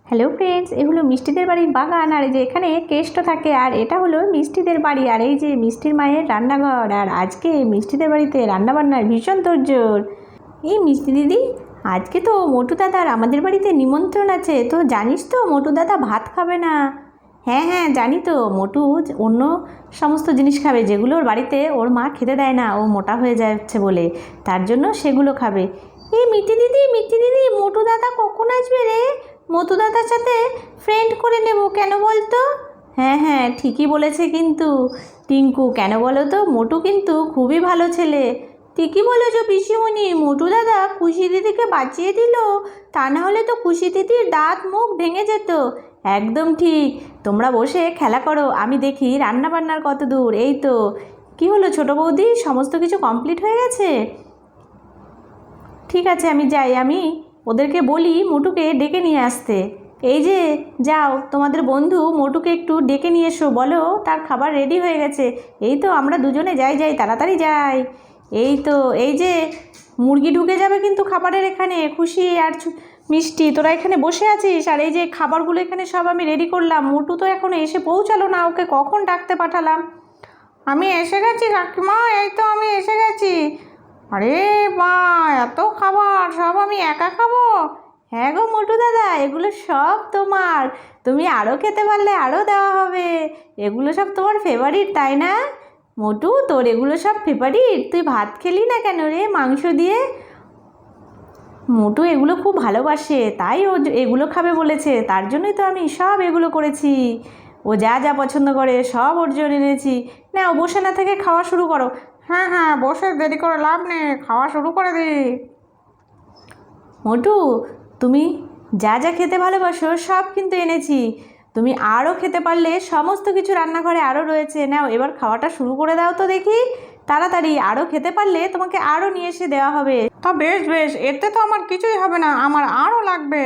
Hello friends, এগুলো মিষ্টিদের বাড়ির বাগান। আর এই যে এখানে কেষ্ট থাকে, আর এটা হলো মিষ্টিদের বাড়ি। আর এই যে মিষ্টির মায়ের রান্নাঘর। আর আজকে মিষ্টিদের বাড়িতে রান্নাবান্নার ভীষণ তোড়জোড়। এই মিষ্টি দিদি, আজকে তো মোটু দাদার আমাদের বাড়িতে নিমন্ত্রণ আছে। তো জানিস তো মোটু দাদা ভাত খাবে না। হ্যাঁ হ্যাঁ জানি তো, মোটু অন্য সমস্ত জিনিস খাবে যেগুলো ওর বাড়িতে ওর মা খেতে দেয় না, ও মোটা হয়ে যাচ্ছে বলে। তার জন্য সেগুলো খাবে। এই মিষ্টি দিদি, মিষ্টি দিদি, মোটু দাদা কখন আসবে রে? মতু দাদার সাথে ফ্রেন্ড করে নেব, কেন বলতো? হ্যাঁ হ্যাঁ ঠিকই বলেছে কিন্তু টিঙ্কু, কেন বলো তো? মোটু কিন্তু খুবই ভালো ছেলে। ঠিকই বলেছো পিসিমণি, মোটু দাদা খুশি দিদিকে বাঁচিয়ে দিল, তা না হলে তো খুশি দিদির দাঁত মুখ ভেঙে যেত। একদম ঠিক। তোমরা বসে খেলা করো, আমি দেখি রান্না বান্নার কত দূর। এই তো, কি হলো ছোটো বৌদি, সমস্ত কিছু কমপ্লিট হয়ে গেছে? ঠিক আছে আমি যাই, আমি ওদেরকে বলি মোটুকে ডেকে নিয়ে আসতে। এই যে যাও, তোমাদের বন্ধু মোটুকে একটু ডেকে নিয়ে এসো, বলো তার খাবার রেডি হয়ে গেছে। এই তো আমরা দুজনে যাই যাই, তাড়াতাড়ি যাই। এই তো, এই যে মুরগি ঢুকে যাবে কিন্তু খাবারের এখানে। খুশি আর মিষ্টি, তোরা এখানে বসে আছিস, আর এই যে খাবারগুলো এখানে সব আমি রেডি করলাম। মোটু তো এখনো এসে পৌঁছালো না, ওকে কখন ডাকতে পাঠালাম। আমি এসে গেছি কাকিমা, এই তো আমি এসে গেছি। আরে মা, এত খাবার সব আমি একা খাবো? হ্যাঁ গো মোটু দাদা, এগুলো সব তোমার। তুমি আরও খেতে পারলে আরও দেওয়া হবে। এগুলো সব তোমার ফেভারিট, তাই না? মোটু, তোর এগুলো সব ফেভারিট, তুই ভাত খেলি না কেন রে মাংস দিয়ে? মোটু এগুলো খুব ভালোবাসে, তাই ও এগুলো খাবে বলেছে, তার জন্যই তো আমি সব এগুলো করেছি। ও যা যা পছন্দ করে সব ওর জন্য এনেছি। না, ও বসে না থেকে খাওয়া শুরু করো। হ্যাঁ হ্যাঁ, বসে দেরি করে লাভ নেই, খাওয়া শুরু করে দি। মোটু, তুমি যা যা খেতে ভালোবাসো সব কিন্তু এনেছি। তুমি আরও খেতে পারলে সমস্ত কিছু রান্নাঘরে আরও রয়েছে। নাও এবার খাওয়াটা শুরু করে দাও তো দেখি, তাড়াতাড়ি। আরও খেতে পারলে তোমাকে আরও নিয়ে এসে দেওয়া হবে। তা বেশ বেশ, এতে তো আমার কিছুই হবে না, আমার আরও লাগবে।